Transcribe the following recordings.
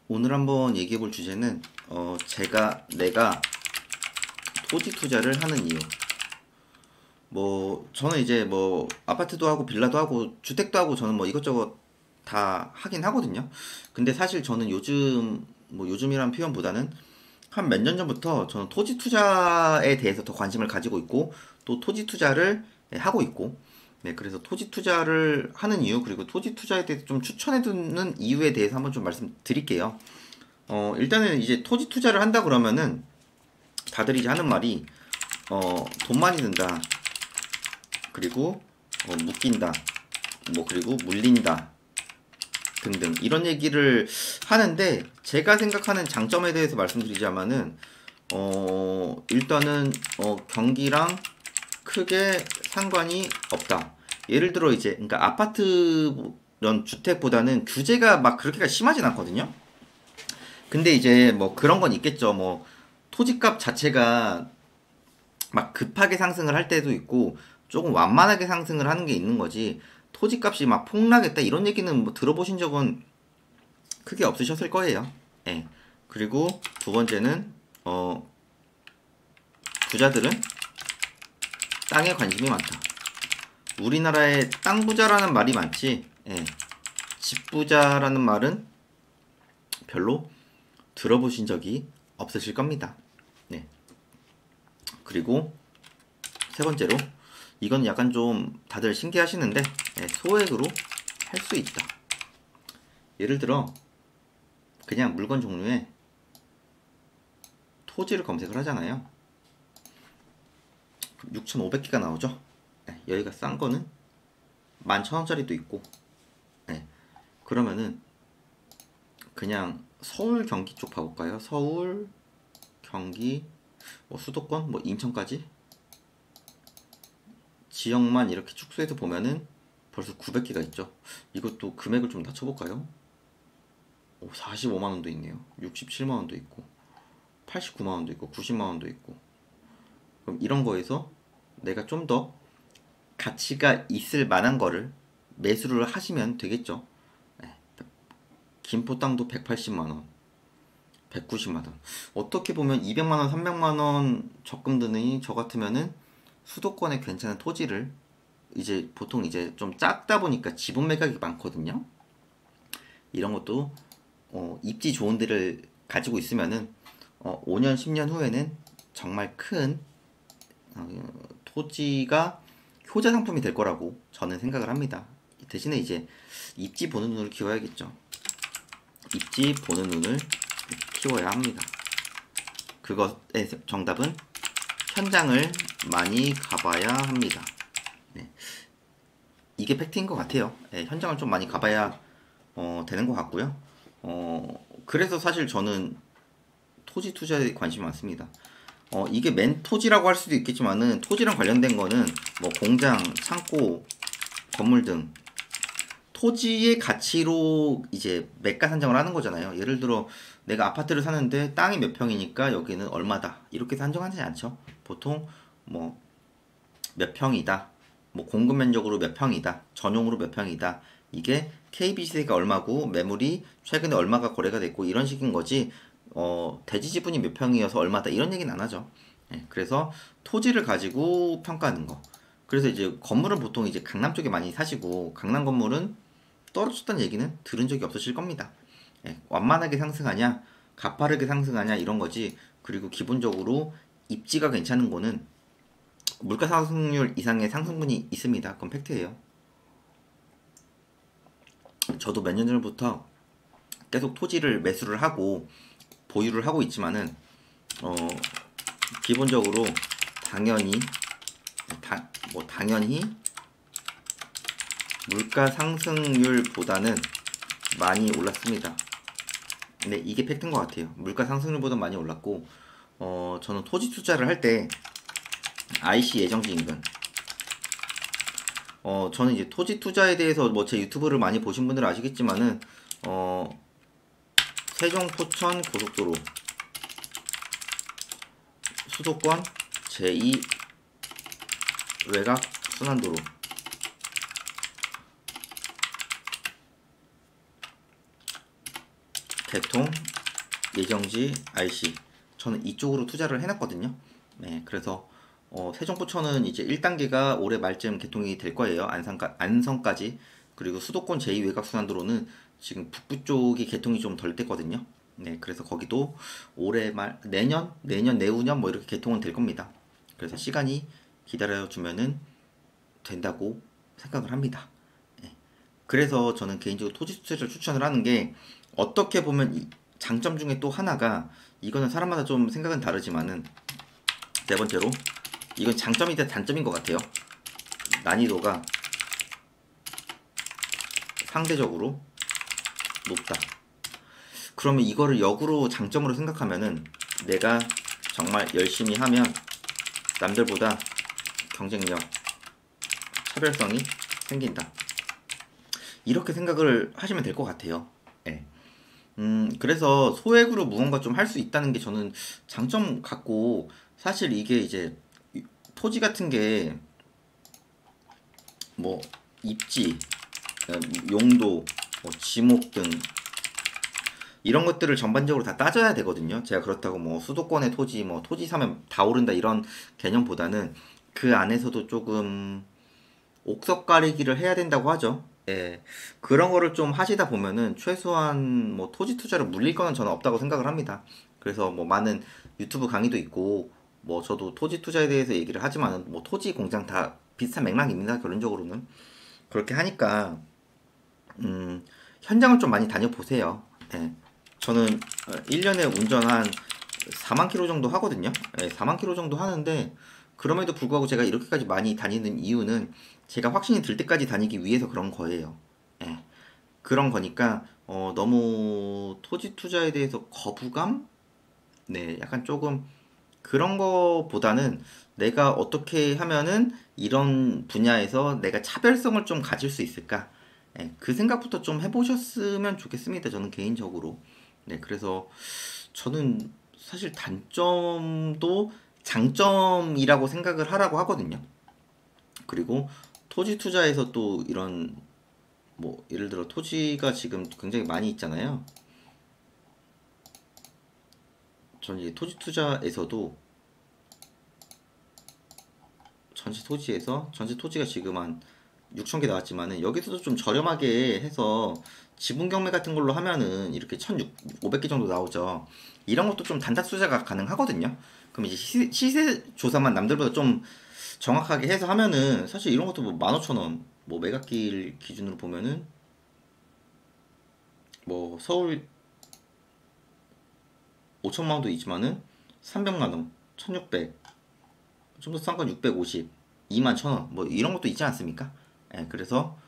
오늘 한번 얘기해 볼 주제는 내가 토지 투자를 하는 이유. 뭐 저는 이제 뭐 아파트도 하고 빌라도 하고 주택도 하고 저는 뭐 이것저것 다 하긴 하거든요. 근데 사실 저는 요즘이란 표현보다는 한 몇 년 전부터 저는 토지 투자에 대해서 더 관심을 가지고 있고 또 토지 투자를 하고 있고, 네, 그래서 토지 투자를 하는 이유 그리고 토지 투자에 대해서 좀 추천해 두는 이유에 대해서 한번 좀 말씀드릴게요. 일단은 이제 토지 투자를 한다 그러면은 다들 이제 하는 말이 돈 많이 든다. 그리고 묶인다. 뭐 그리고 물린다. 등등 이런 얘기를 하는데 제가 생각하는 장점에 대해서 말씀드리자면은 일단은 경기랑 크게 상관이 없다. 예를 들어 이제 그러니까 아파트 이런 주택보다는 규제가 막 그렇게가 심하진 않거든요. 근데 이제 뭐 그런 건 있겠죠. 뭐 토지값 자체가 막 급하게 상승을 할 때도 있고 조금 완만하게 상승을 하는 게 있는 거지. 토지값이 막 폭락했다 이런 얘기는 뭐 들어보신 적은 크게 없으셨을 거예요. 예. 그리고 두 번째는 부자들은 땅에 관심이 많다. 우리나라에 땅 부자라는 말이 많지. 예. 집 부자라는 말은 별로 들어보신 적이 없으실 겁니다. 네. 그리고 세 번째로 이건 약간 좀 다들 신기하시는데 소액으로 할 수 있다. 예를 들어 그냥 물건 종류에 토지를 검색을 하잖아요. 6,500개가 나오죠. 여기가 싼 거는 11,000원짜리도 있고. 그러면은 그냥 서울 경기 쪽 봐볼까요? 서울 경기 뭐 수도권 뭐 인천까지 지역만 이렇게 축소해서 보면은 벌써 900개가 있죠. 이것도 금액을 좀 낮춰볼까요? 45만원도 있네요. 67만원도 있고 89만원도 있고 90만원도 있고. 그럼 이런 거에서 내가 좀 더 가치가 있을 만한 거를 매수를 하시면 되겠죠. 김포 땅도 180만원 190만원. 어떻게 보면 200만원 300만원 적금 드니 저 같으면은 수도권에 괜찮은 토지를 이제 보통 이제 좀 작다 보니까 지분 매각이 많거든요. 이런 것도 입지 좋은 데를 가지고 있으면은 5년 10년 후에는 정말 큰 토지가 효자 상품이 될 거라고 저는 생각을 합니다. 대신에 이제 입지 보는 눈을 키워야겠죠. 입지 보는 눈을 키워야 합니다. 그것의 정답은 현장을 많이 가봐야 합니다. 네. 이게 팩트인 것 같아요. 현장을 좀 많이 가봐야 되는 것 같고요. 그래서 사실 저는 토지 투자에 관심이 많습니다. 이게 맨 토지라고 할 수도 있겠지만은 토지랑 관련된 거는 뭐 공장, 창고, 건물 등 토지의 가치로 이제 매가 산정을 하는 거잖아요. 예를 들어 내가 아파트를 사는데 땅이 몇 평이니까 여기는 얼마다 이렇게 산정하지 않죠. 보통 뭐 몇 평이다, 뭐 공급 면적으로 몇 평이다, 전용으로 몇 평이다. 이게 KB세가 얼마고 매물이 최근에 얼마가 거래가 됐고 이런 식인 거지. 대지 지분이 몇 평이어서 얼마다 이런 얘기는 안 하죠. 그래서 토지를 가지고 평가하는 거. 그래서 이제 건물은 보통 이제 강남 쪽에 많이 사시고 강남 건물은 떨어졌다는 얘기는 들은 적이 없으실 겁니다. 완만하게 상승하냐, 가파르게 상승하냐 이런 거지. 그리고 기본적으로 입지가 괜찮은 거는 물가 상승률 이상의 상승분이 있습니다. 그건 팩트예요. 저도 몇 년 전부터 계속 토지를 매수를 하고 보유를 하고 있지만은 어, 기본적으로 당연히 당연히 물가 상승률보다는 많이 올랐습니다. 근데 이게 팩트인 것 같아요. 물가 상승률보다 많이 올랐고 저는 토지 투자를 할 때 IC 예정지 인근 저는 이제 토지 투자에 대해서 뭐 제 유튜브를 많이 보신 분들은 아시겠지만은 세종 포천 고속도로 수도권 제2 외곽 순환도로 개통, 예정지, RC 저는 이쪽으로 투자를 해놨거든요. 네, 그래서 세종포천은 이제 1단계가 올해 말쯤 개통이 될 거예요. 안성까지. 그리고 수도권 제2외곽순환도로는 지금 북부 쪽이 개통이 좀 덜 됐거든요. 네, 그래서 거기도 올해 말, 내년, 내후년 뭐 이렇게 개통은 될 겁니다. 그래서 시간이 기다려주면은 된다고 생각을 합니다. 네. 그래서 저는 개인적으로 토지 투자를 추천을 하는 게 어떻게 보면 장점 중에 또 하나가 이거는 사람마다 좀 생각은 다르지만은 네 번째로 이건 장점이다 단점인 것 같아요. 난이도가 상대적으로 높다. 그러면 이거를 역으로 장점으로 생각하면은 내가 정말 열심히 하면 남들보다 경쟁력, 차별성이 생긴다. 이렇게 생각을 하시면 될 것 같아요. 네. 그래서 소액으로 무언가 좀 할 수 있다는 게 저는 장점 같고, 사실 이게 이제 토지 같은 게 뭐 입지, 용도, 뭐 지목 등 이런 것들을 전반적으로 다 따져야 되거든요. 제가 그렇다고 뭐 수도권의 토지, 뭐 토지 사면 다 오른다 이런 개념보다는 그 안에서도 조금 옥석 가리기를 해야 된다고 하죠. 예, 그런 거를 좀 하시다 보면은 최소한 뭐 토지 투자를 물릴 거는 저는 없다고 생각을 합니다. 그래서 뭐 많은 유튜브 강의도 있고 뭐 저도 토지 투자에 대해서 얘기를 하지만은 뭐 토지 공장 다 비슷한 맥락입니다. 결론적으로는 그렇게 하니까 현장을 좀 많이 다녀보세요. 예, 저는 1년에 운전 한 4만 킬로 정도 하거든요. 예, 4만 킬로 정도 하는데 그럼에도 불구하고 제가 이렇게까지 많이 다니는 이유는 제가 확신이 들 때까지 다니기 위해서 그런 거예요. 예. 그런 거니까 너무 토지 투자에 대해서 거부감? 네, 약간 조금 그런 거보다는 내가 어떻게 하면은 이런 분야에서 내가 차별성을 좀 가질 수 있을까? 예, 그 생각부터 좀 해보셨으면 좋겠습니다. 저는 개인적으로. 네, 그래서 저는 사실 단점도 장점이라고 생각을 하라고 하거든요. 그리고 토지 투자에서 또 이런 뭐 예를 들어 토지가 지금 굉장히 많이 있잖아요. 저는 이제 토지 투자에서도 전체 토지가 지금 한 6천 개 나왔지만은 여기서도 좀 저렴하게 해서 지분 경매 같은 걸로 하면은 이렇게 1,500개 정도 나오죠. 이런 것도 좀 단타 투자가 가능하거든요. 그럼 이제 시세 조사만 남들보다 좀 정확하게 해서 하면은 사실 이런 것도 뭐 15,000원, 뭐 매각길 기준으로 보면은 뭐 서울 5천만 원도 있지만은 300만 원, 1,600, 좀 더 싼 건 650, 2만 1,000원 뭐 이런 것도 있지 않습니까? 예, 그래서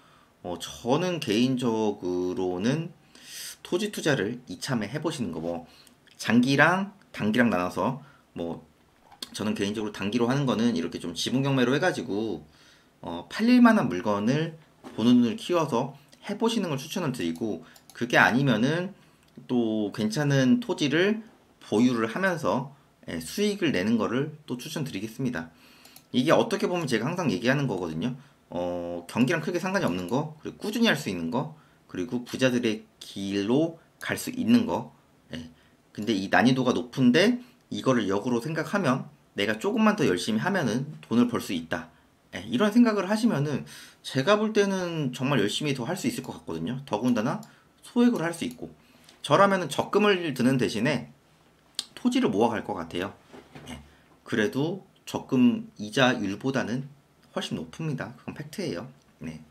저는 개인적으로는 토지 투자를 이참에 해보시는 거 뭐 장기랑 단기랑 나눠서 뭐 저는 개인적으로 단기로 하는 거는 이렇게 좀 지분 경매로 해가지고 팔릴 만한 물건을 보는 눈을 키워서 해보시는 걸 추천을 드리고 그게 아니면은 또 괜찮은 토지를 보유를 하면서 수익을 내는 거를 또 추천드리겠습니다. 이게 어떻게 보면 제가 항상 얘기하는 거거든요. 경기랑 크게 상관이 없는 거, 그리고 꾸준히 할 수 있는 거, 그리고 부자들의 길로 갈 수 있는 거. 예. 근데 이 난이도가 높은데 이거를 역으로 생각하면 내가 조금만 더 열심히 하면은 돈을 벌 수 있다. 예, 이런 생각을 하시면은 제가 볼 때는 정말 열심히 더 할 수 있을 것 같거든요. 더군다나 소액으로 할 수 있고 저라면은 적금을 드는 대신에 토지를 모아갈 것 같아요. 예, 그래도 적금 이자율보다는 훨씬 높습니다. 그건 팩트예요. 네.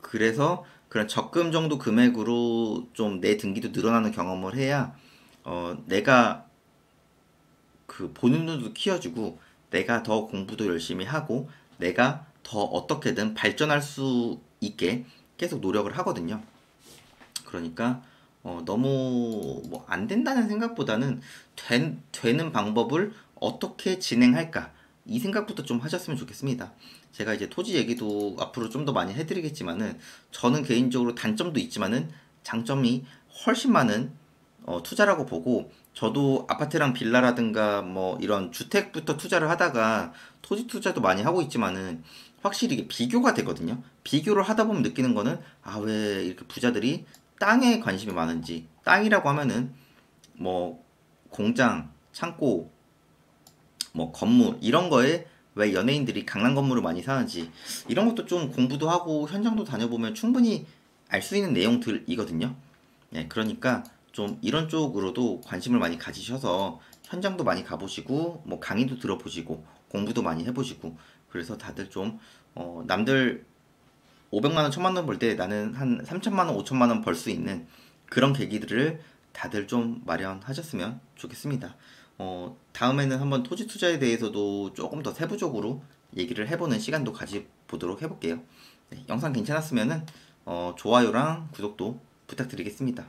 그래서 그런 적금 정도 금액으로 좀 내 등기도 늘어나는 경험을 해야 내가 그 보는 눈도 키워주고 내가 더 공부도 열심히 하고 내가 더 어떻게든 발전할 수 있게 계속 노력을 하거든요. 그러니까 너무 뭐 안 된다는 생각보다는 되는 방법을 어떻게 진행할까 이 생각부터 좀 하셨으면 좋겠습니다. 제가 이제 토지 얘기도 앞으로 좀 더 많이 해드리겠지만은 저는 개인적으로 단점도 있지만은 장점이 훨씬 많은 투자라고 보고 저도 아파트랑 빌라라든가 뭐 이런 주택부터 투자를 하다가 토지 투자도 많이 하고 있지만은 확실히 이게 비교가 되거든요. 비교를 하다 보면 느끼는 거는 아, 왜 이렇게 부자들이 땅에 관심이 많은지, 땅이라고 하면은 뭐 공장, 창고, 뭐 건물 이런 거에 왜 연예인들이 강남 건물을 많이 사는지 이런 것도 좀 공부도 하고 현장도 다녀보면 충분히 알 수 있는 내용들이거든요. 예, 그러니까 좀 이런 쪽으로도 관심을 많이 가지셔서 현장도 많이 가보시고 뭐 강의도 들어보시고 공부도 많이 해보시고 그래서 다들 좀 남들 500만 원, 1000만 원 벌 때 나는 한 3천만 원, 5천만 원 벌 수 있는 그런 계기들을 다들 좀 마련하셨으면 좋겠습니다. 다음에는 한번 토지 투자에 대해서도 조금 더 세부적으로 얘기를 해보는 시간도 가져보도록 해볼게요. 네, 영상 괜찮았으면은 좋아요랑 구독도 부탁드리겠습니다.